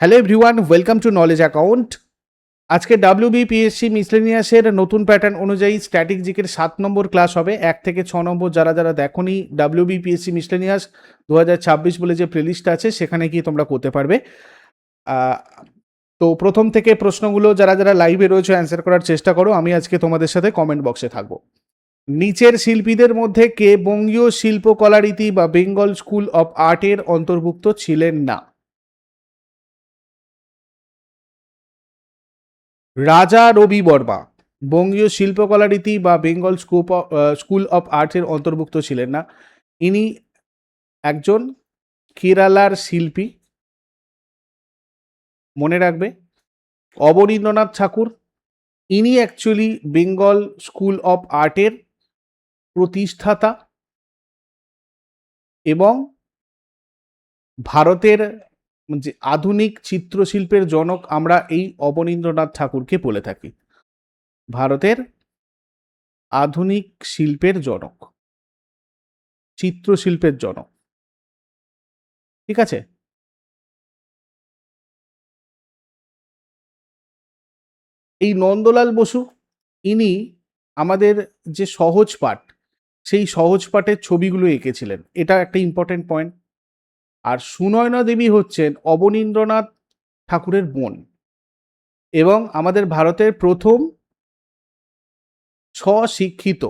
Hello everyone, welcome to knowledge account. আজকে WBPSC মিসলেনিয়াসের নতুন pattern অনুযায়ী স্ট্যাটিক জিকের 7 নম্বর ক্লাস হবে। 1 থেকে 6 নম্বর যারা যারা দেখোনি ডাব্লিউবিপিএসসি মিসলেনিয়াস 2026 বলে যে প্লেলিস্ট আছে সেখানে গিয়ে তোমরা করতে পারবে। আহ, তো প্রথম থেকে প্রশ্নগুলো যারা যারা লাইভে রয়েছে অ্যান্সার করার চেষ্টা করো। আমি আজকে তোমাদের সাথে কমেন্ট বক্সে থাকবো। নিচের শিল্পীদের মধ্যে কে বঙ্গীয় শিল্পকলারীতি বা বেঙ্গল স্কুল অফ আর্টের অন্তর্ভুক্ত ছিলেন না? রাজা রবি বর্মা বঙ্গীয় শিল্পকলা রীতি বা বেঙ্গল স্কুল অফ আর্টসের অন্তর্ভুক্ত ছিলেন না। ইনি একজন কেরালার শিল্পী, মনে রাখবে। অবনীন্দ্রনাথ ঠাকুর, ইনি অ্যাকচুয়ালি বেঙ্গল স্কুল অফ আর্টের প্রতিষ্ঠাতা এবং ভারতের যে আধুনিক চিত্রশিল্পের জনক আমরা এই অবনীন্দ্রনাথ ঠাকুরকে বলে থাকি। ভারতের আধুনিক শিল্পের জনক, চিত্রশিল্পের জনক, ঠিক আছে। এই নন্দলাল বসু, ইনি আমাদের যে সহজ পাঠ, সেই সহজ পাঠের ছবিগুলো এঁকেছিলেন, এটা একটা ইম্পর্টেন্ট পয়েন্ট। আর সুনয়না দেবী হচ্ছেন অবনীন্দ্রনাথ ঠাকুরের বোন এবং আমাদের ভারতের প্রথম স্বশিক্ষিত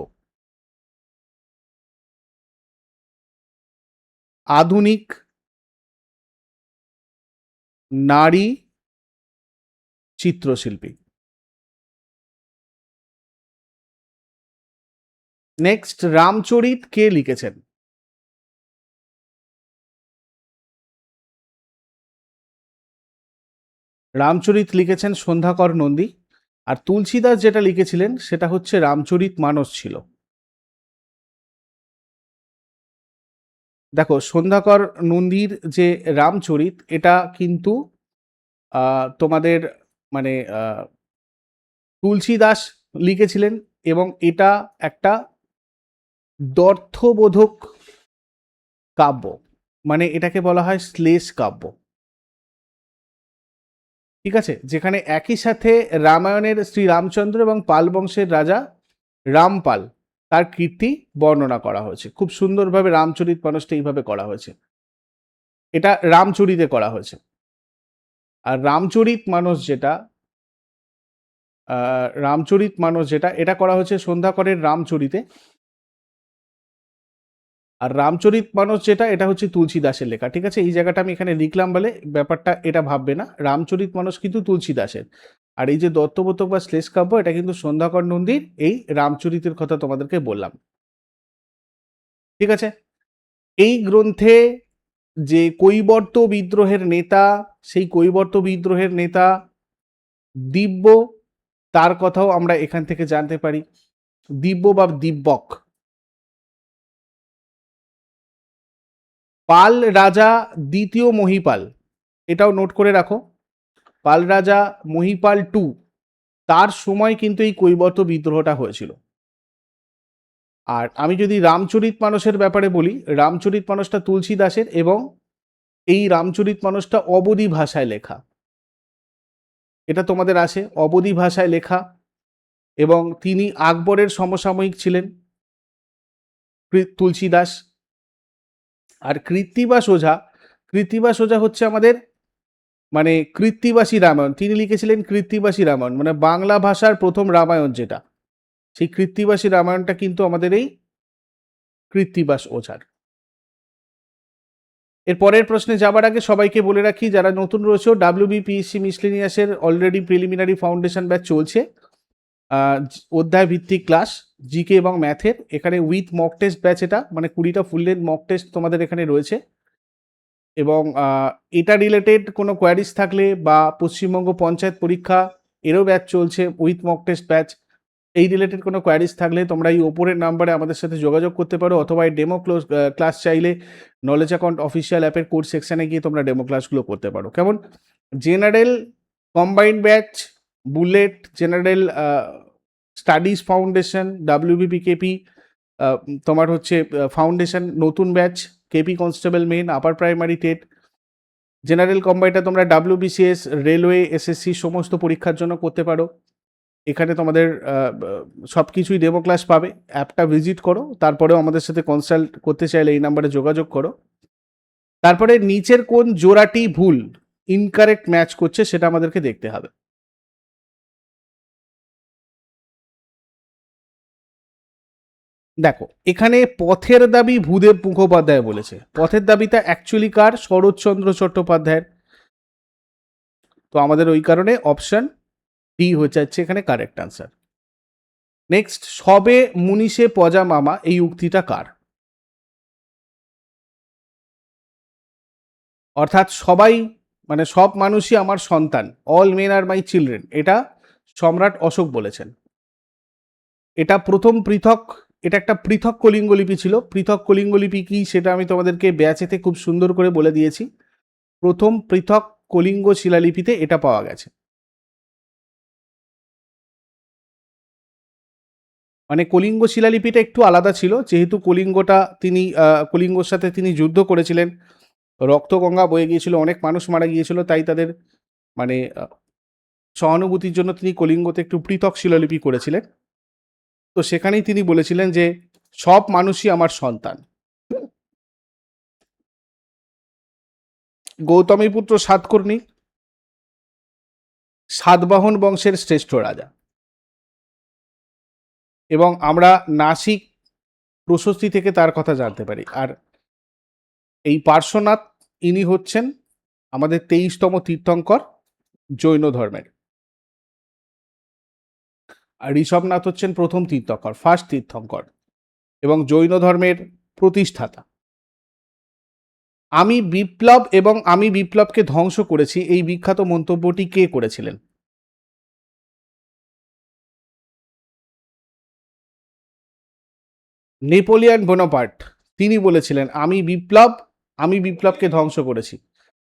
আধুনিক নারী চিত্রশিল্পী। নেক্সট, রামচরিত কে লিখেছেন? রামচরিত লিখেছেন সন্ধ্যাকর নন্দী। আর তুলসীদাস যেটা লিখেছিলেন সেটা হচ্ছে রামচরিত মানস ছিল। দেখো, সন্ধ্যাকর নন্দীর যে রামচরিত, এটা কিন্তু তোমাদের মানে তুলসীদাস লিখেছিলেন এবং এটা একটা দর্থবোধক কাব্য, মানে এটাকে বলা হয় শ্লেষ কাব্য, ঠিক আছে। যেখানে একই সাথে রামায়ণের শ্রী রামচন্দ্র এবং পাল বংশের রাজা রামপাল তার কীর্তি বর্ণনা করা হয়েছে। খুব সুন্দরভাবে রামচরিত মানসটা এইভাবে করা হয়েছে, এটা রামচরিতে করা হয়েছে। আর রামচরিত মানস যেটা এটা করা হয়েছে সন্ধ্যাকরের রামচরিতে। আর রামচরিত মানস যেটা, এটা হচ্ছে তুলসী দাসের লেখা, ঠিক আছে। এই জায়গাটা আমি এখানে লিখলাম বলে ব্যাপারটা এটা ভাববে না, রামচরিত মানস কিন্তু তুলসী দাসের। আর এই যে দত্তবোধক বা শ্লেষ কাব্য, এটা কিন্তু সন্ধ্যাকর নন্দীর এই রামচরিতের কথা তোমাদেরকে বললাম, ঠিক আছে। এই গ্রন্থে যে কৈবর্ত বিদ্রোহের নেতা, সেই কৈবর্ত বিদ্রোহের নেতা দিব্য, তার কথাও আমরা এখান থেকে জানতে পারি। দিব্য বা দিব্যক। পাল রাজা দ্বিতীয় মহিপাল, এটাও নোট করে রাখো। পাল রাজা মহিপাল টু, তার সময় কিন্তু এই কৈবর্ত বিদ্রোহটা হয়েছিল। আর আমি যদি রামচরিত মানসের ব্যাপারে বলি, রামচরিত মানসটা তুলসী দাসের এবং এই রামচরিত মানসটা অবধি ভাষায় লেখা, এটা তোমাদের আসে অবধি ভাষায় লেখা। এবং তিনি আকবরের সমসাময়িক ছিলেন তুলসী দাস। আর কৃত্তিবাস ওঝা হচ্ছে আমাদের মানে কৃত্তিবাসী রামায়ণ, তিনি লিখেছিলেন কৃত্তিবাসী রামায়ণ, মানে বাংলা ভাষার প্রথম রামায়ণ যেটা, সেই কৃত্তিবাসী রামায়ণটা কিন্তু আমাদের এই কৃত্তিবাস ওঝার। এর পরের প্রশ্নে যাবার আগে সবাইকে বলে রাখি, যারা নতুন রয়েছে, ডাব্লিউবিপিএসসি মিসলেনিয়াসের অলরেডি প্রিলিমিনারি ফাউন্ডেশন ব্যাচ চলছে। অধ্যায় ভিত্তিক ক্লাস জিকে এবং ম্যাথের, এখানে উইথ মক টেস্ট ব্যাচ, এটা মানে 20টা ফুল লেন্থ মক টেস্ট তোমাদের এখানে রয়েছে। এবং এটা রিলেটেড কোনো কোয়ারিজ থাকলে বা পশ্চিমবঙ্গ পঞ্চায়েত পরীক্ষা এরও ব্যাচ চলছে উইথ মক টেস্ট ব্যাচ, এই রিলেটেড কোনো কোয়ারিজ থাকলে তোমরা এই ওপরের নাম্বারে আমাদের সাথে যোগাযোগ করতে পারো, অথবা এই ডেমো ক্লাস চাইলে নলেজ অ্যাকাউন্ট অফিসিয়াল অ্যাপের কোর্স সেকশানে গিয়ে তোমরা ডেমো ক্লাসগুলো করতে পারো। কেমন? General combined batch, bullet, general studies foundation, WBPKP, তোমার হচ্ছে ফাউন্ডেশন নতুন batch, KP constable main, upper primary TET, general কম্বাইনটা তোমরা WBCS, রেলওয়ে, SSC সমস্ত পরীক্ষার জন্য করতে পারো। এখানে তোমাদের সব কিছুই ডেমো ক্লাস পাবে। অ্যাপটা ভিজিট করো, তারপরেও আমাদের সাথে কনসাল্ট করতে চাইলে এই নাম্বারে যোগাযোগ করো। তারপরে নিচের কোন জোড়াটি ভুল, ইনকারেক্ট ম্যাচ করছে সেটা আমাদেরকে দেখতে হবে। দেখো এখানে পথের দাবি ভূদেব মুখোপাধ্যায় বলেছে। পথের দাবিটা অ্যাকচুয়ালি কার? শরৎচন্দ্র চট্টোপাধ্যায়ের। তো আমাদের ওই কারণে অপশন ডি হয়ে যাচ্ছে এখানে কারেক্ট আনসার। নেক্সট, সবে মুনিশে পজা মামা, এই উক্তিটা কার? অর্থাৎ সবাই মানে সব মানুষই আমার সন্তান, all men are my children, এটা সম্রাট অশোক বলেছেন। এটা প্রথম পৃথক, এটা একটা পৃথক কলিঙ্গলিপি ছিল। পৃথক কলিঙ্গলিপি কি সেটা আমি তোমাদেরকে ব্যাচেতে খুব সুন্দর করে বলে দিয়েছি। প্রথম পৃথক কলিঙ্গ শিলালিপিতে এটা পাওয়া গেছে। মানে কলিঙ্গ শিলালিপিটা একটু আলাদা ছিল, যেহেতু কলিঙ্গটা তিনি কলিঙ্গর সাথে তিনি যুদ্ধ করেছিলেন, রক্তগঙ্গা বয়ে গিয়েছিল, অনেক মানুষ মারা গিয়েছিল, তাই তাদের মানে সহানুভূতির জন্য তিনি কলিঙ্গতে একটু পৃথক শিলালিপি করেছিলেন। তো সেখানেই তিনি বলেছিলেন যে সব মানুষই আমার সন্তান। গৌতমীপুত্র সাতকর্ণী সাতবাহন বংশের শ্রেষ্ঠ রাজা, এবং আমরা নাসিক প্রশস্তি থেকে তার কথা জানতে পারি। আর এই পার্শ্বনাথ, ইনি হচ্ছেন আমাদের 23তম তীর্থঙ্কর জৈন ধর্মের। আর ঋষভনাথ হচ্ছেন প্রথম তীর্থঙ্কর, ফার্স্ট তীর্থঙ্কর, এবং জৈন ধর্মের প্রতিষ্ঠাতা। আমি বিপ্লব এবং আমি বিপ্লবকে ধ্বংস করেছি, এই বিখ্যাত মন্তব্যটি কে করেছিলেন? নেপোলিয়ান বোনাপার্ট, তিনি বলেছিলেন আমি বিপ্লবকে ধ্বংস করেছি।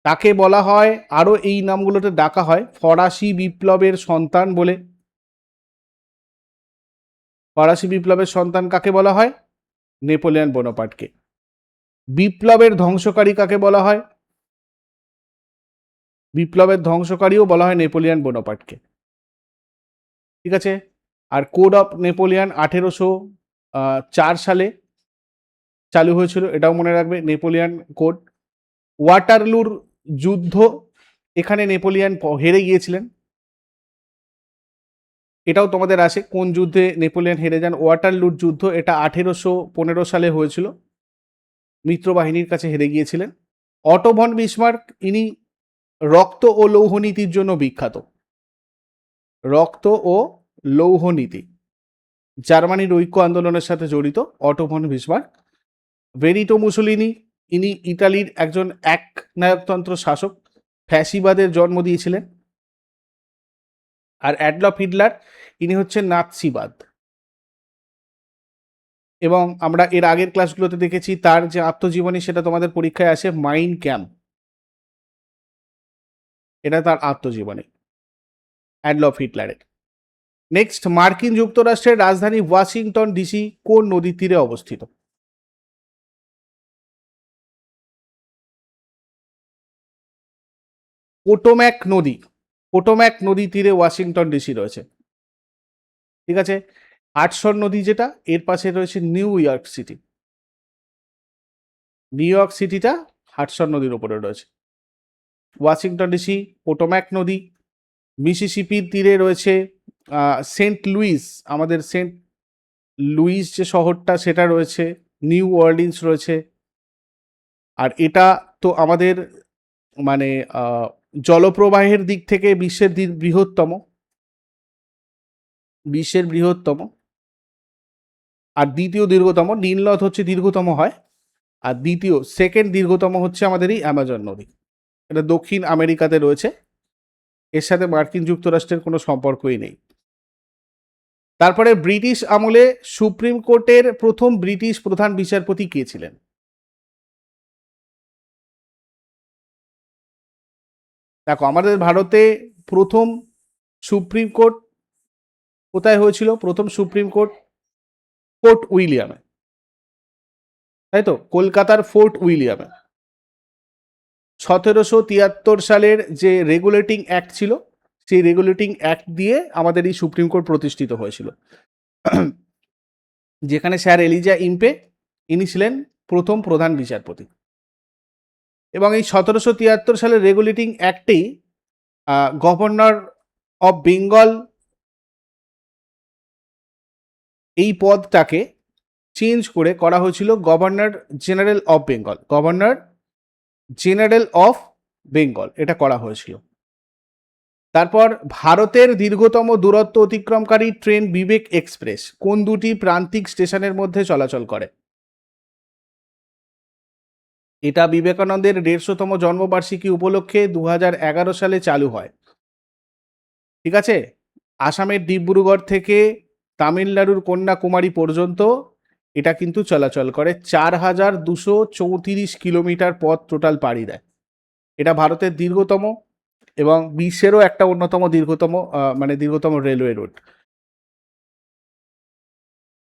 তাকে বলা হয়, আরো এই নামগুলোতে ডাকা হয় ফরাসি বিপ্লবের সন্তান বলে। ফরাসি বিপ্লবের সন্তান কাকে বলা হয়? নেপোলিয়ান বোনাপার্টকে। বিপ্লবের ধ্বংসকারী কাকে বলা হয়? বিপ্লবের ধ্বংসকারীও বলা হয় নেপোলিয়ান বোনাপার্টকে। ঠিক আছে। আর কোড অফ নেপোলিয়ান 1804 সালে চালু হয়েছিল, এটাও মনে রাখবে, নেপোলিয়ান কোড। ওয়াটারলুর যুদ্ধ, এখানে নেপোলিয়ান হেরে গিয়েছিলেন, এটাও তোমাদের আসে কোন যুদ্ধে নেপোলিয়ান হেরে যান। ওয়াটারলুর যুদ্ধ, এটা 1815 সালে হয়েছিল, মিত্রবাহিনীর কাছে হেরে গিয়েছিলেন। অটো ভন বিসমার্ক, ইনি রক্ত ও লৌহ নীতির জন্য বিখ্যাত। রক্ত ও লৌহ নীতি, জার্মানির ঐক্য আন্দোলনের সাথে জড়িত Otto von Bismarck. Benito Mussolini, ইনি ইতালির একজন একনায়কতন্ত্র শাসক, ফ্যাসিবাদের জন্ম দিয়েছিলেন। আর অ্যাডলফ হিটলার, ইনি হচ্ছেন নাৎসিবাদ। এবং আমরা এর আগের ক্লাসগুলোতে দেখেছি তার যে আত্মজীবনী, সেটা তোমাদের পরীক্ষায় আসে মাইন ক্যাম্প, এটা তার আত্মজীবনী অ্যাডলফ হিটলারের। নেক্সট, মার্কিন যুক্তরাষ্ট্রের রাজধানী ওয়াশিংটন ডিসি কোন নদীর তীরে অবস্থিত? পোটোম্যাক নদী, পোটোম্যাক নদী তীরে ওয়াশিংটন ডিসি রয়েছে। ঠিক আছে। হাডসন নদী যেটা, এর পাশে রয়েছে New York city. New York সিটিটা হাডসন নদীর উপরে রয়েছে। ওয়াশিংটন ডিসি, পোটোম্যাক নদী। মিসিসিপির তীরে রয়েছে সেন্ট লুইস, আমাদের সেন্ট লুইস যে শহরটা সেটা রয়েছে। নিউ অর্লিন্স রয়েছে। আর এটা তো আমাদের মানে জলপ্রবাহের দিক থেকে বিশ্বের বৃহত্তম আর দ্বিতীয় দীর্ঘতম। নীল নদ হচ্ছে দীর্ঘতম হয়, আর সেকেন্ড দীর্ঘতম হচ্ছে আমাদের এই অ্যামাজন নদী। এটা দক্ষিণ আমেরিকাতে রয়েছে, এর সাথে মার্কিন যুক্তরাষ্ট্রের কোনো সম্পর্কই নেই। তারপরে ব্রিটিশ আমলে সুপ্রিম কোর্টের প্রথম ব্রিটিশ প্রধান বিচারপতি কে ছিলেন? দেখো আমাদের ভারতে প্রথম সুপ্রিম কোর্ট কোথায় হয়েছিল? প্রথম সুপ্রিম কোর্ট ফোর্ট উইলিয়ামে, তাই তো, কলকাতার ফোর্ট উইলিয়ামে। 1773 সালের যে রেগুলেটিং অ্যাক্ট ছিল, সেই রেগুলেটিং অ্যাক্ট দিয়ে আমাদের এই সুপ্রিম কোর্ট প্রতিষ্ঠিত হয়েছিল, যেখানে স্যার এলিজা ইম্পে ইনি ছিলেন প্রথম প্রধান বিচারপতি। এবং এই 1773 সালের রেগুলেটিং অ্যাক্টেই গভর্নর অফ বেঙ্গল এই পদটাকে চেঞ্জ করে করা হয়েছিল governor general of Bengal. Governor general of Bengal এটা করা হয়েছিল। তারপর ভারতের দীর্ঘতম দূরত্ব অতিক্রমকারী ট্রেন বিবেক এক্সপ্রেস কোন দুটি প্রান্তিক স্টেশনের মধ্যে চলাচল করে? এটা বিবেকানন্দের 150তম জন্মবার্ষিকী উপলক্ষে 2011 সালে চালু হয়। ঠিক আছে, আসামের ডিব্রুগড় থেকে তামিলনাড়ুর কন্যাকুমারী পর্যন্ত এটা কিন্তু চলাচল করে। 4234 কিলোমিটার পথ টোটাল পাড়ি দেয়। এটা ভারতের দীর্ঘতম এবং বিশ্বেরও একটা অন্যতম দীর্ঘতম রেলওয়ে রুট।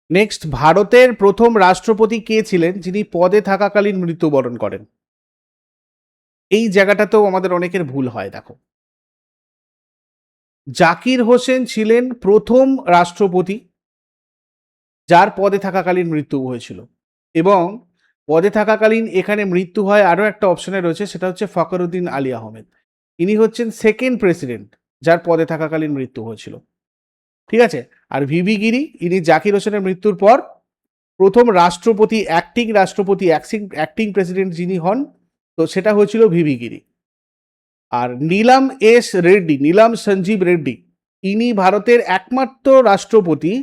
নেক্সট, ভারতের প্রথম রাষ্ট্রপতি কে ছিলেন যিনি পদে থাকাকালীন মৃত্যুবরণ করেন? এই জায়গাটাতেও আমাদের অনেকের ভুল হয়। দেখো, জাকির হোসেন ছিলেন প্রথম রাষ্ট্রপতি যার পদে থাকাকালীন মৃত্যু হয়েছিল, এবং পদে থাকাকালীন এখানে মৃত্যু হয় আরও একটা অপশনে রয়েছে, সেটা হচ্ছে ফখরুদ্দিন আলী আহমেদ। ইনি হচ্ছেন সেকেন্ড প্রেসিডেন্ট যার পদে থাকাকালীন মৃত্যু হয়েছিল। ঠিক আছে, আর ভিভি গিরি ইনি জাকির হোসেনের মৃত্যুর পর প্রথম রাষ্ট্রপতি, অ্যাক্টিং প্রেসিডেন্ট যিনি হন, তো সেটা হয়েছিল ভিভি গিরি। আর নীলাম সঞ্জীব রেড্ডি ইনি ভারতের একমাত্র রাষ্ট্রপতি,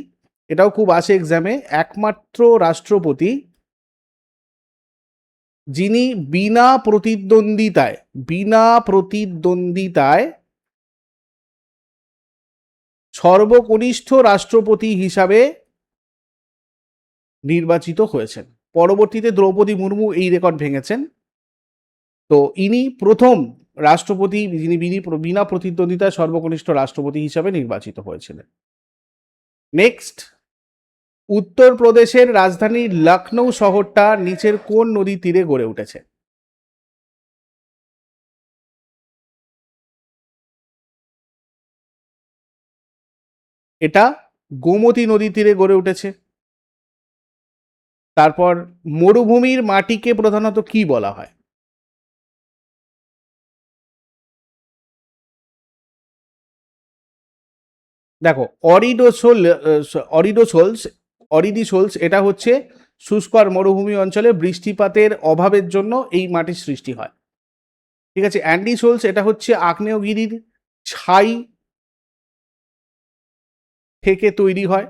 এটাও খুব আসে এক্সামে, একমাত্র রাষ্ট্রপতি যিনি বিনা প্রতিদ্বন্দ্বিতায় সর্বকনিষ্ঠ রাষ্ট্রপতি হিসাবে নির্বাচিত হয়েছেন। পরবর্তীতে দ্রৌপদী মুর্মু এই রেকর্ড ভেঙেছেন। তো ইনি প্রথম রাষ্ট্রপতি যিনি বিনা প্রতিদ্বন্দ্বিতায় সর্বকনিষ্ঠ রাষ্ট্রপতি হিসাবে নির্বাচিত হয়েছিলেন। নেক্সট, উত্তরপ্রদেশের রাজধানী লখনৌ শহরটা নিচের কোন নদীর তীরে গড়ে উঠেছে? এটা গোমতী নদীর তীরে গড়ে উঠেছে। তারপর মরুভূমির মাটিকে প্রধানত কি বলা হয়? দেখো, অরিডিসোলস এটা হচ্ছে শুষ্ক আর মরুভূমি অঞ্চলে বৃষ্টিপাতের অভাবের জন্য এই মাটির সৃষ্টি হয়। ঠিক আছে, অ্যান্ডিসোলস এটা হচ্ছে আগ্নেয়গিরির ছাই থেকে তৈরি হয়,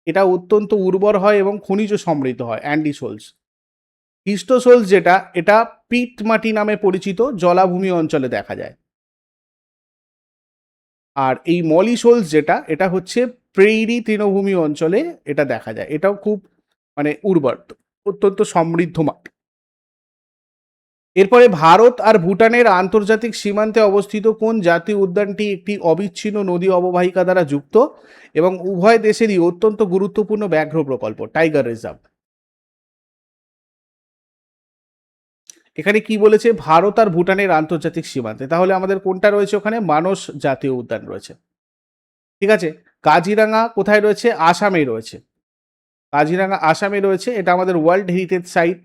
এটা অত্যন্ত উর্বর হয় এবং খনিজ সমৃদ্ধ হয় অ্যান্ডিসোলস। হিস্টোসোলস যেটা, এটা পিট মাটি নামে পরিচিত, জলাভূমি অঞ্চলে দেখা যায়। আর এই মলিসোলস যেটা, এটা হচ্ছে প্রেইরি তৃণভূমি অঞ্চলে এটা দেখা যায়, এটাও খুব উর্বর, অত্যন্ত সমৃদ্ধ মাটি। এরপরে ভারত আর ভুটানের আন্তর্জাতিক সীমান্তে অবস্থিত কোন জাতীয় উদ্যানটি একটি অবিচ্ছিন্ন নদী অববাহিকা দ্বারা যুক্ত এবং উভয় দেশেরই অত্যন্ত গুরুত্বপূর্ণ ব্যাঘ্র প্রকল্প, টাইগার রিজার্ভ? এখানে কি বলেছে? ভারত আর ভুটানের আন্তর্জাতিক সীমান্তে, তাহলে আমাদের কোনটা রয়েছে ওখানে? মানস জাতীয় উদ্যান রয়েছে। ঠিক আছে, কাজিরাঙা কোথায় রয়েছে? আসামে রয়েছে। কাজিরাঙা আসামে রয়েছে, এটা আমাদের ওয়ার্ল্ড হেরিটেজ সাইট।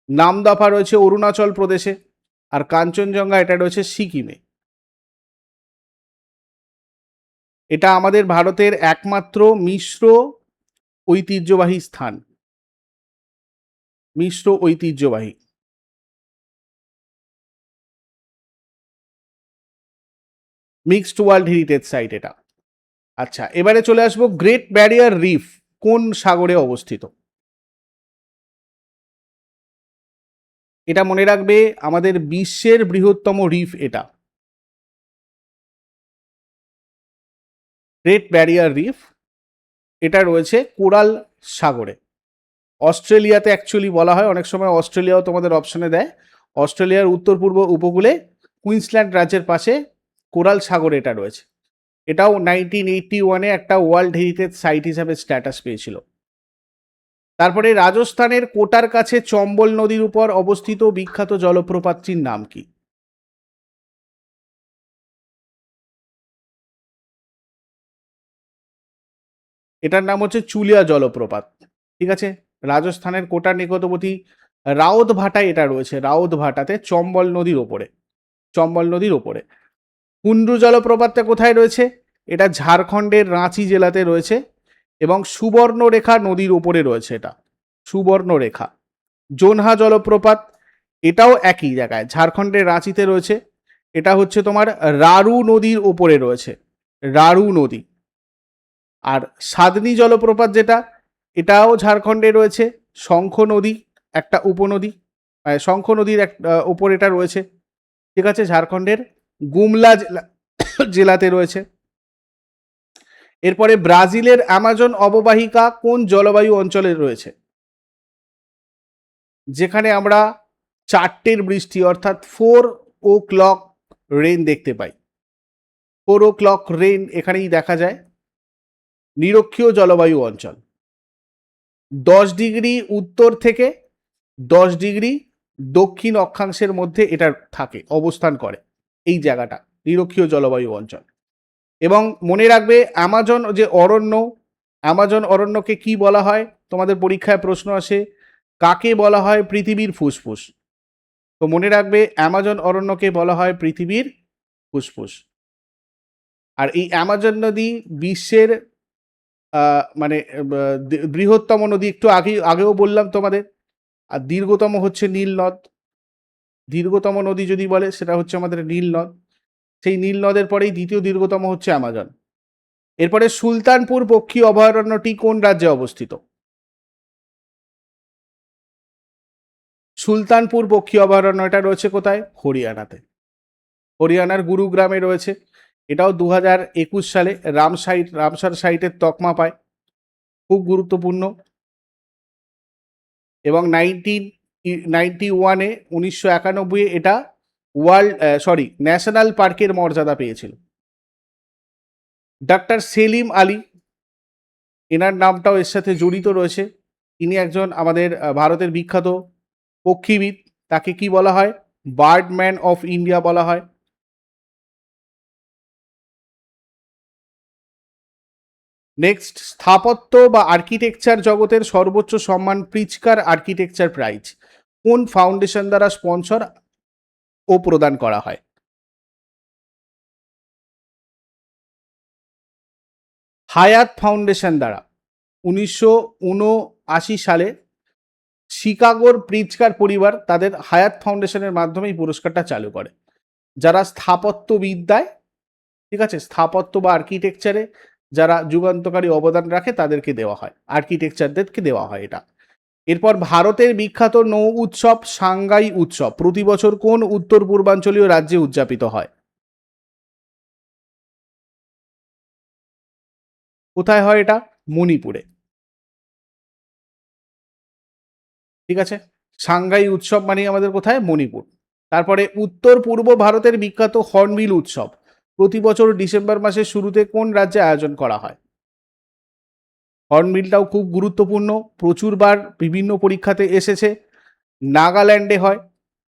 নামদফা রয়েছে অরুণাচল প্রদেশে, আর কাঞ্চনজঙ্ঘা এটা রয়েছে সিকিমে। এটা আমাদের ভারতের একমাত্র মিশ্র ঐতিহ্যবাহী স্থান, মিশ্র ঐতিহ্যবাহী। মিক্সড ওয়ার্ল্ড হেরিটেজ সাইট এটা। আচ্ছা, এবারে চলে আসবো, গ্রেট ব্যারিয়ার রিফ কোন সাগরে অবস্থিত? এটা মনে রাখবে, আমাদের বিশ্বের বৃহত্তম রিফ এটা, গ্রেট ব্যারিয়ার রিফ। এটা রয়েছে কোরাল সাগরে। অস্ট্রেলিয়াতে অ্যাকচুয়ালি বলা হয়, অনেক সময় অস্ট্রেলিয়াও তোমাদের অপশনে দেয়। অস্ট্রেলিয়ার উত্তর পূর্ব উপকূলে কুইন্সল্যান্ড রাজ্যের পাশে কোরাল সাগরে এটা রয়েছে। এটাও 1981-এ একটা ওয়ার্ল্ড হেরিটেজ সাইট হিসাবে স্ট্যাটাস পেয়েছিল। তারপরে রাজস্থানের কোটার কাছে চম্বল নদীর উপর অবস্থিত বিখ্যাত জলপ্রপাতটির নাম কি? এটার নাম হচ্ছে চুলিয়া জলপ্রপাত। ঠিক আছে, রাজস্থানের কোটার নিকটবর্তী রাওত ভাটায় এটা রয়েছে, রাওত ভাটাতে চম্বল নদীর ওপরে, চম্বল নদীর ওপরে। কুন্ডু জলপ্রপাতটা কোথায় রয়েছে? এটা ঝাড়খণ্ডের রাঁচি জেলাতে রয়েছে এবং সুবর্ণরেখা নদীর ওপরে রয়েছে এটা, সুবর্ণরেখা। জোনহা জলপ্রপাত, এটাও একই জায়গায় ঝাড়খণ্ডের রাঁচিতে রয়েছে। এটা হচ্ছে তোমার রারু নদীর ওপরে রয়েছে, রারু নদী। আর সাদনি জলপ্রপাত যেটা, এটাও ঝাড়খণ্ডে রয়েছে, শঙ্খ নদী একটা উপনদী, শঙ্খ নদীর এক ওপর এটা রয়েছে। ঠিক আছে, ঝাড়খণ্ডের গুমলা জেলাতে রয়েছে। এরপরে ব্রাজিলের অ্যামাজন অববাহিকা কোন জলবায়ু অঞ্চলে রয়েছে? যেখানে আমরা চারটের বৃষ্টি অর্থাৎ 4 o'clock রেন দেখতে পাই, 4 o'clock রেন এখানেই দেখা যায়। নিরক্ষীয় জলবায়ু অঞ্চল, 10 ডিগ্রি উত্তর থেকে 10 ডিগ্রি দক্ষিণ অক্ষাংশের মধ্যে এটা থাকে, অবস্থান করে এই জায়গাটা, নিরক্ষীয় জলবায়ু অঞ্চল। এবং মনে রাখবে অ্যামাজন যে অরণ্য, অ্যামাজন অরণ্যকে কি বলা হয়? তোমাদের পরীক্ষায় প্রশ্ন আসে, কাকে বলা হয় পৃথিবীর ফুসফুস? তো মনে রাখবে অ্যামাজন অরণ্যকে বলা হয় পৃথিবীর ফুসফুস। আর এই অ্যামাজন নদী বিশ্বের মানে বৃহত্তম নদী, একটু আগেও বললাম তোমাদের। আর দীর্ঘতম হচ্ছে নীল নদ, দীর্ঘতম নদী যদি বলে সেটা হচ্ছে আমাদের নীল নদ। সেই নীল নদের পরেই দ্বিতীয় দীর্ঘতম হচ্ছে অ্যামাজন। এরপরে সুলতানপুর পক্ষী অভয়ারণ্যটি কোন রাজ্যে অবস্থিত? সুলতানপুর পক্ষী অভয়ারণ্য এটা রয়েছে কোথায়? হরিয়ানাতে, হরিয়ানার গুরুগ্রামে রয়েছে। এটাও 2021 সালে রামসার সাইটের তকমা পায়, খুব গুরুত্বপূর্ণ। এবং 1991-এ 1991 এটা ন্যাশনাল পার্কের মর্যাদা পেয়েছিল। ডাক্তার সেলিম আলী, এনার নামটাও এর সাথে জড়িত রয়েছে। ইনি একজন আমাদের ভারতের বিখ্যাত পক্ষীবিদ। তাকে কি বলা হয়? বার্ডম্যান অফ ইন্ডিয়া বলা হয়। নেক্সট, স্থাপত্য বা আর্কিটেকচার জগতের সর্বোচ্চ সম্মান প্রিজকার আর্কিটেকচার প্রাইজ কোন ফাউন্ডেশন দ্বারা স্পন্সর ও প্রদান করা হয়? হায়াত ফাউন্ডেশন দ্বারা 1979 সালে শিকাগোর প্রিজকার পরিবার তাদের হায়াত ফাউন্ডেশনের মাধ্যমে এই পুরস্কারটা চালু করে। যারা স্থাপত্যবিদ্যায়, ঠিক আছে, স্থাপত্য বা আর্কিটেকচারে যারা যুগান্তকারী অবদান রাখে তাদেরকে দেওয়া হয়, আর্কিটেকচারদেরকে দেওয়া হয় এটা। এরপর ভারতের বিখ্যাত নৌ উৎসব সাংগাই উৎসব প্রতি বছর কোন উত্তর পূর্বাঞ্চলীয় রাজ্যে উদযাপিত হয়? কোথায় হয় এটা? মণিপুরে। ঠিক আছে, সাংগাই উৎসব মানে আমাদের কোথায়? মণিপুর। তারপরে উত্তর পূর্ব ভারতের বিখ্যাত হর্নবিল উৎসব প্রতি বছর ডিসেম্বর মাসের শুরুতে কোন রাজ্যে আয়োজন করা হয়? হর্নবিলটাও খুব গুরুত্বপূর্ণ, প্রচুরবার বিভিন্ন পরীক্ষাতে এসেছে। নাগাল্যান্ডে হয়।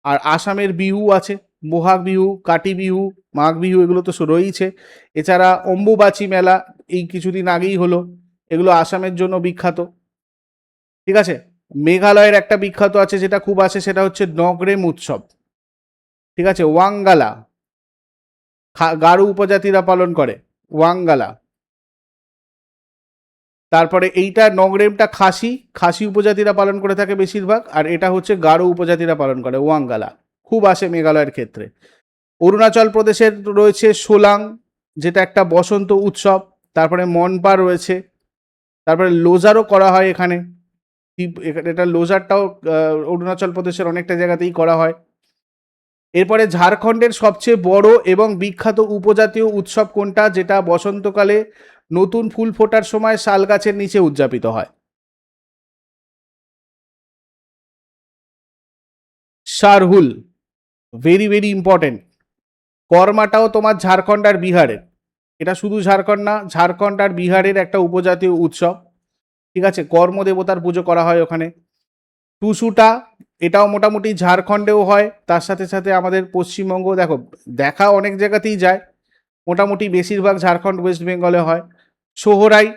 আর আসামের বিহু আছে, বহাগ বিহু, কাটি বিহু, মাঘ বিহু, এগুলো তো রয়েইছে। এছাড়া অম্বুবাচী মেলা এই কিছুদিন আগেই হলো, এগুলো আসামের জন্য বিখ্যাত। ঠিক আছে, মেঘালয়ের একটা বিখ্যাত আছে যেটা খুব আছে, সেটা হচ্ছে নগরেম উৎসব। ঠিক আছে, ওয়াঙ্গালা, গারো উপজাতিরা পালন করে ওয়াঙ্গালা। তারপরে এইটা নগরেমটা খাসি, খাসি উপজাতিরা পালন করে থাকে বেশিরভাগ, আর এটা হচ্ছে গারো উপজাতিরা পালন করে ওয়াঙ্গালা, খুব আসে মেঘালয়ের ক্ষেত্রে। অরুণাচল প্রদেশের রয়েছে সোলাং, যেটা একটা বসন্ত উৎসব। তারপরে মনপা রয়েছে। তারপরে লোজারও করা হয় এখানে, এটা লোজারটাও অরুণাচল প্রদেশের অনেকটা জায়গাতেই করা হয়। এরপরে ঝাড়খণ্ডের সবচেয়ে বড় এবং বিখ্যাত উপজাতীয় উৎসব কোনটা, যেটা বসন্তকালে নতুন ফুল ফোটার সময় শাল গাছের নিচে উদযাপিত হয়? Sarhul, very very important. কর্মাটাও তোমার ঝাড়খণ্ড আর বিহারের, এটা শুধু ঝাড়খণ্ড না, ঝাড়খণ্ড আর বিহারের একটা উপজাতীয় উৎসব। ঠিক আছে, কর্মদেবতার পুজো করা হয় ওখানে। টুসুটা, এটাও মোটামুটি ঝাড়খণ্ডেও হয়, তার সাথে সাথে আমাদের পশ্চিমবঙ্গ দেখো দেখা অনেক জায়গাতেই যায়, মোটামুটি বেশিরভাগ ঝাড়খণ্ড ওয়েস্ট বেঙ্গলে হয়। সোহরাই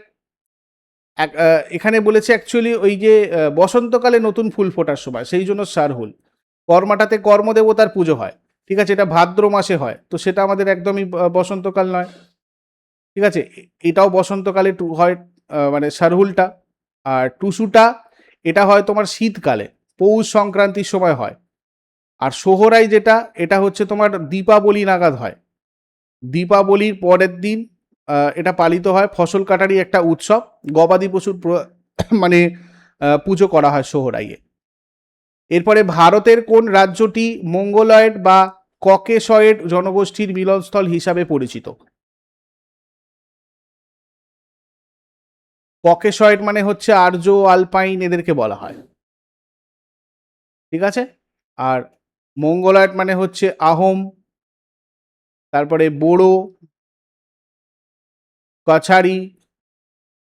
এখানে বলেছে অ্যাকচুয়ালি ওই যে বসন্তকালে নতুন ফুল ফোটার সময়, সেই জন্য সারহুল। কর্মাটাতে কর্মদেবতার পুজো হয়, ঠিক আছে, এটা ভাদ্র মাসে হয়, তো সেটা আমাদের একদমই বসন্তকাল নয়, ঠিক আছে, এটাও বসন্তকালে হয়, মানে সারহুলটা। আর টুসুটা এটা হয় তোমার শীতকালে, পৌষ সংক্রান্তির সময় হয়। আর সোহরাই যেটা, এটা হচ্ছে তোমার দীপাবলি নাগাদ হয়, দীপাবলির পরের দিন এটা পালিত হয়, ফসল কাটারই একটা উৎসব, গবাদি পশুর মানে পুজো করা হয় সোহরাইয়ে। এরপরে ভারতের কোন রাজ্যটি মঙ্গলয়েড বা ককেশয়েড জনগোষ্ঠীর মিলনস্থল হিসাবে পরিচিত? ককেশয়েড মানে হচ্ছে আর্য, আলপাইন, এদেরকে বলা হয়, ঠিক আছে। আর মঙ্গলয়েড মানে হচ্ছে আহোম, তারপরে বোড়ো, কাছারি,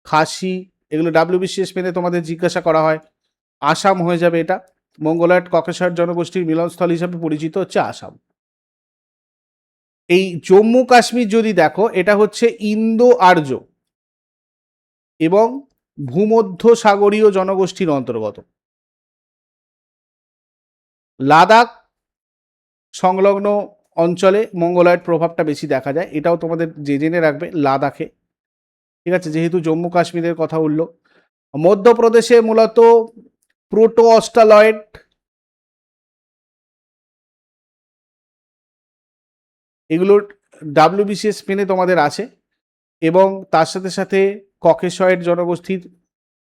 খাসি, এগুলো ডাব্লিউবিসিএস পেতে তোমাদের জিজ্ঞাসা করা হয়। আসাম হয়ে যাবে এটা। মঙ্গলয়েড ককেশার জনগোষ্ঠীর মিলনস্থল হিসাবে পরিচিত হচ্ছে আসাম। এই জম্মু কাশ্মীর যদি দেখো, এটা হচ্ছে ইন্দো আর্য এবং ভূমধ্য সাগরীয় জনগোষ্ঠীর অন্তর্গত। লাদাখ সংলগ্ন অঞ্চলে মঙ্গলয়েড প্রভাবটা বেশি দেখা যায়, এটাও তোমাদের জেনে রাখবে লাদাখে, ঠিক আছে, যেহেতু জম্মু কাশ্মীরের কথা উঠল। মধ্যপ্রদেশে মূলত প্রোটো অস্ট্রালয়েড, এগুলোর ডাব্লিউবিসিএস পেনে তোমাদের আছে, এবং তার সাথে সাথে ককেশয়েড জনগোষ্ঠীর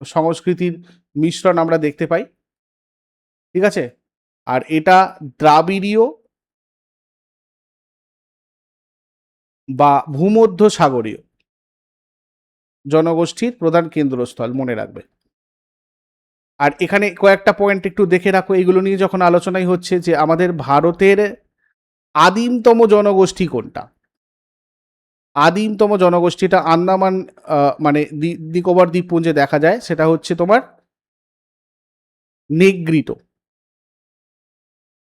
সংস্কৃতির মিশ্রণ আমরা দেখতে পাই, ঠিক আছে। আর এটা দ্রাবিড়ীয় বা ভূমধ্য সাগরীয় জনগোষ্ঠীর প্রধান কেন্দ্রস্থল, মনে রাখবে। আর এখানে কয়েকটা পয়েন্ট একটু দেখে রাখো, এগুলো নিয়ে যখন আলোচনাই হচ্ছে, যে আমাদের ভারতের আদিমতম জনগোষ্ঠী কোনটা। আদিমতম জনগোষ্ঠীটা আন্দামান মানে নিকোবর দ্বীপপুঞ্জে দেখা যায়, সেটা হচ্ছে তোমার নেগ্রিটো,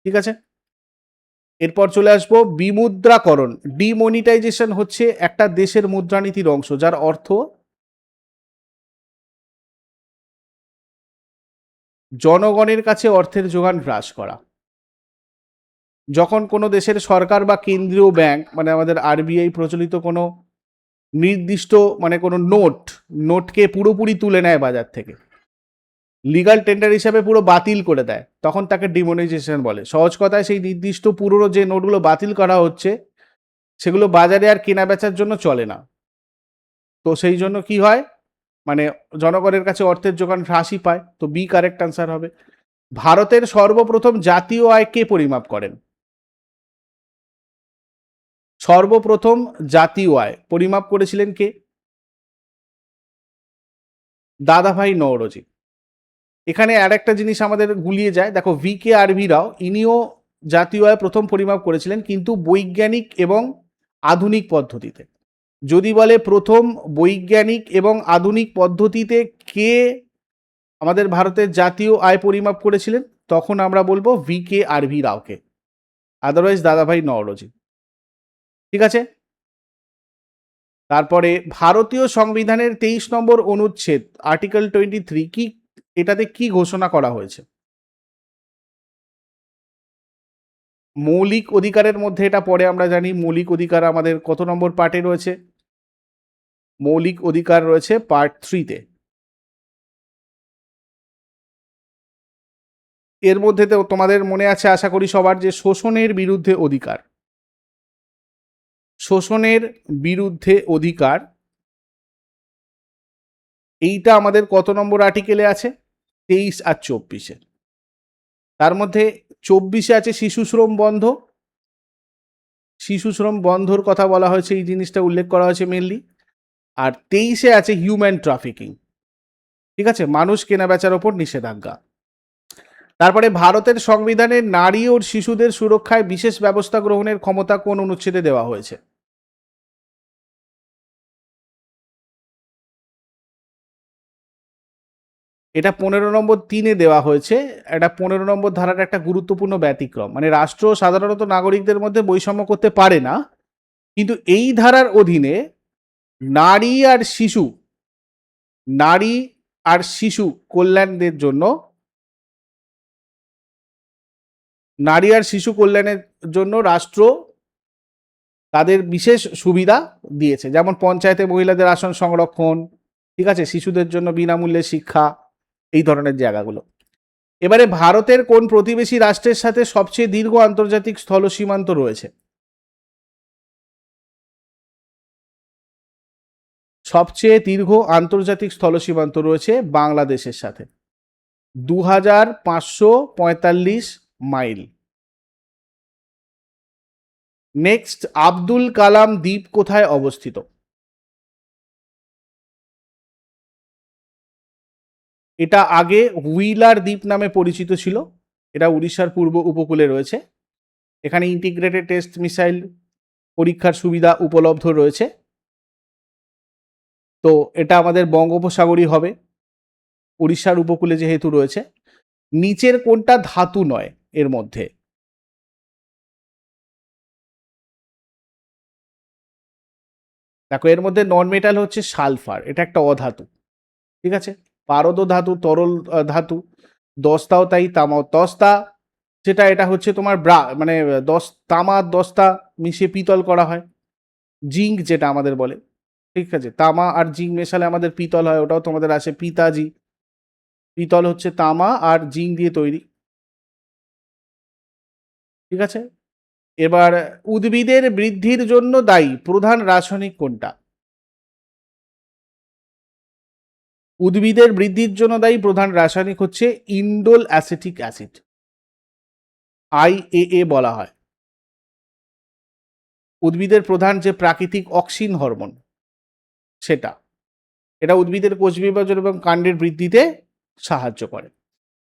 ঠিক আছে। এরপর চলে আসবো বিমুদ্রাকরণ। ডিমনিটাইজেশন হচ্ছে একটা দেশের মুদ্রানীতির অংশ, যার অর্থ জনগণের কাছে অর্থের যোগান হ্রাস করা। যখন কোনো দেশের সরকার বা কেন্দ্রীয় ব্যাংক, মানে আমাদের আরবিআই প্রচলিত কোনো নির্দিষ্ট মানে কোনো নোটকে পুরোপুরি তুলে নেয় বাজার থেকে, লিগাল টেন্ডার হিসাবে পুরো বাতিল করে দেয়, তখন তাকে ডিমনিটাইজেশন বলে। সহজ কথায় সেই নির্দিষ্ট পুরনো যে নোটগুলো বাতিল করা হচ্ছে, সেগুলো বাজারে আর কেনা বেচার জন্য চলে না, তো সেই জন্য কি হয়, মানে জনগণের কাছে অর্থের যোগান হ্রাসই পায়, তো বি কারেক্ট আনসার হবে। ভারতের সর্বপ্রথম জাতীয় আয় কে পরিমাপ করেন? সর্বপ্রথম জাতীয় আয় পরিমাপ করেছিলেন কে? দাদাভাই নওরোজি। এখানে আর একটা জিনিস আমাদের গুলিয়ে যায়, দেখো VKRV রাও, ইনিও জাতীয় আয় প্রথম পরিমাপ করেছিলেন, কিন্তু বৈজ্ঞানিক এবং আধুনিক পদ্ধতিতে। যদি বলে প্রথম বৈজ্ঞানিক এবং আধুনিক পদ্ধতিতে কে আমাদের ভারতের জাতীয় আয় পরিমাপ করেছিলেন, তখন আমরা বলবো VKRV রাওকে, আদারওয়াইজ দাদাভাই নওরোজি, ঠিক আছে। তারপরে ভারতীয় সংবিধানের 23 নম্বর অনুচ্ছেদ আর্টিকেল 23 কি, এটাতে কি ঘোষণা করা হয়েছে? মৌলিক অধিকারের মধ্যে এটা পড়ে, আমরা জানি মৌলিক অধিকার আমাদের কত নম্বর পার্টে রয়েছে? মৌলিক অধিকার রয়েছে পার্ট 3-তে। এর মধ্যে তো তোমাদের মনে আছে আশা করি সবার, যে শোষণের বিরুদ্ধে অধিকার, শোষণের বিরুদ্ধে অধিকার, এইটা আমাদের কত নম্বর আর্টিকেলে আছে? 23 আর 24-এ। তার মধ্যে 24-এ আছে শিশু শ্রম বন্ধ, শিশু শ্রম বন্ধর কথা বলা হয়েছে, এই জিনিসটা উল্লেখ করা হয়েছে মেনলি। আর 23-এ আছে হিউম্যান ট্রাফিকিং, ঠিক আছে, মানুষ কেনা বেচার ওপর নিষেধাজ্ঞা। তারপরে ভারতের সংবিধানে নারী ও শিশুদের সুরক্ষায় বিশেষ ব্যবস্থা গ্রহণের ক্ষমতা কোন অনুচ্ছেদে দেওয়া হয়েছে? এটা 15 নম্বর 3-এ দেওয়া হয়েছে। এটা 15 নম্বর ধারার একটা গুরুত্বপূর্ণ ব্যতিক্রম, মানে রাষ্ট্র সাধারণত নাগরিকদের মধ্যে বৈষম্য করতে পারে না, কিন্তু এই ধারার অধীনে নারী আর শিশু নারী আর শিশু কল্যাণের জন্য নারী আর শিশু কল্যাণের জন্য রাষ্ট্র তাদের বিশেষ সুবিধা দিয়েছে, যেমন পঞ্চায়েতে মহিলাদের আসন সংরক্ষণ, ঠিক আছে, শিশুদের জন্য বিনামূল্যে শিক্ষা, এই ধরনের জায়গাগুলো। এবারে ভারতের কোন প্রতিবেশী রাষ্ট্রের সাথে সবচেয়ে দীর্ঘ আন্তর্জাতিক স্থল সীমান্ত রয়েছে? সবচেয়ে দীর্ঘ আন্তর্জাতিক স্থল সীমান্ত রয়েছে বাংলাদেশের সাথে, 2545 মাইল। নেক্সট, আব্দুল কালাম দ্বীপ কোথায় অবস্থিত? এটা আগে হুইলার দ্বীপ নামে পরিচিত ছিল। এটা উড়িষ্যার পূর্ব উপকূলে রয়েছে। এখানে ইন্টিগ্রেটেড টেস্ট মিসাইল পরীক্ষার সুবিধা উপলব্ধ রয়েছে। তো এটা আমাদের বঙ্গোপসাগরই হবে, উড়িষ্যার উপকূলে যেহেতু রয়েছে। নিচের কোনটা ধাতু নয় এর মধ্যে? দেখো, এর মধ্যে নন মেটাল হচ্ছে সালফার, এটা একটা অধাতু, ঠিক আছে। পারদ ধাতু, তরল ধাতু। দস্তাও তাই, তামাও দস্তা, যেটা এটা হচ্ছে তোমার মানে তামা দস্তা মিশিয়ে পিতল করা হয়। জিঙ্ক যেটা আমাদের বলে, ঠিক আছে, তামা আর জিঙ্ক মেশালে আমাদের পিতল হয়, ওটাও তোমাদের আসে পিতাজি। পিতল হচ্ছে তামা আর জিঙ্ক দিয়ে তৈরি, ঠিক আছে। এবার, উদ্ভিদের বৃদ্ধির জন্য দায়ী প্রধান রাসায়নিক কোনটা? উদ্ভিদের বৃদ্ধির জন্য দায়ী প্রধান রাসায়নিক হচ্ছে ইন্ডোল অ্যাসিটিক অ্যাসিড, IAA বলা হয়। উদ্ভিদের প্রধান যে প্রাকৃতিক অক্সিন হরমোন সেটা, এটা উদ্ভিদের কোষ বিভাজন এবং কাণ্ডের বৃদ্ধিতে সাহায্য করে।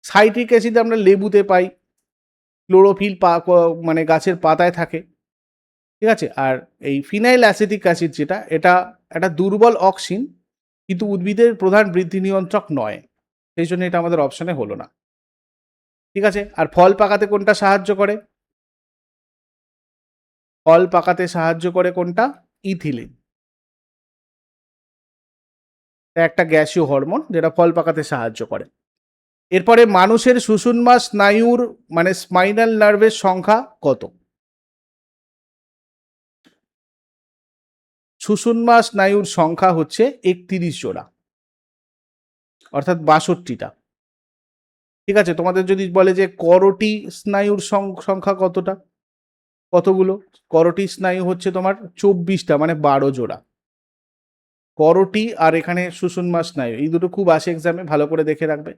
সাইট্রিক অ্যাসিড আমরা লেবুতে পাই, ক্লোরোফিল মানে গাছের পাতায় থাকে, ঠিক আছে। আর এই ফিনাইল অ্যাসিটিক অ্যাসিড যেটা, এটা একটা দুর্বল অক্সিন, কিন্তু উদ্ভিদের প্রধান বৃদ্ধি নিয়ন্ত্রক নয়, সেই জন্য এটা আমাদের অপশনে হলো না, ঠিক আছে। আর ফল পাকাতে কোনটা সাহায্য করে? ফল পাকাতে সাহায্য করে কোনটা? ইথিলিন, একটা গ্যাসীয় হরমোন যেটা ফল পাকাতে সাহায্য করে। এরপরে, মানুষের সুষুম্না স্নায়ুর মানে স্পাইনাল নার্ভের সংখ্যা কত? সুষুম্না স্নায়ুর সংখ্যা হচ্ছে 31 জোড়া, অর্থাৎ 62টা, ঠিক আছে। তোমাদের যদি বলে যে করোটি স্নায়ুর সংখ্যা কতটা, কতগুলো? করোটি স্নায়ু হচ্ছে তোমার 24টা, মানে 12 জোড়া। করোটি আর এখানে সুষুম্না স্নায়ু, এই দুটো খুব আসে এক্সামে, ভালো করে দেখে রাখবে।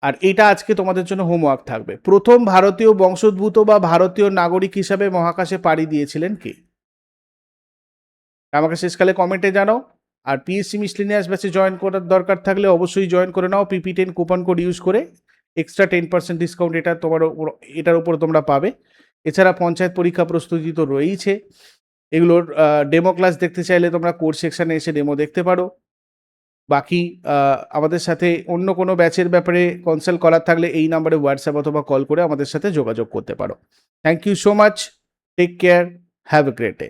আর এটা আজকে তোমাদের জন্য হোমওয়ার্ক থাকবে। প্রথম ভারতীয় বংশোদ্ভূত বা ভারতীয় নাগরিক হিসাবে মহাকাশে পাড়ি দিয়েছিলেন কে? আমাকে শেষকালে কমেন্টে জানাও। আর পিএসসি মিসলিনিয়াস ব্যাচে জয়েন করার দরকার থাকলে অবশ্যই জয়েন করে নাও, PP10 কুপন কোড ইউজ করে এক্সট্রা 10% ডিসকাউন্ট এটা তোমার এটার উপর তোমরা পাবে। এছাড়া পঞ্চায়েত পরীক্ষা প্রস্তুতি তো রয়েইছে, এগুলোর ডেমো ক্লাস দেখতে চাইলে তোমরা কোর্স সেকশানে এসে ডেমো দেখতে পারো। বাকি আমাদের সাথে অন্য কোনো ব্যাচের ব্যাপারে কনসাল্ট করার থাকলে এই নাম্বারে হোয়াটসঅ্যাপ অথবা কল করে আমাদের সাথে যোগাযোগ করতে পারো। Thank you so much, take care, have a great day.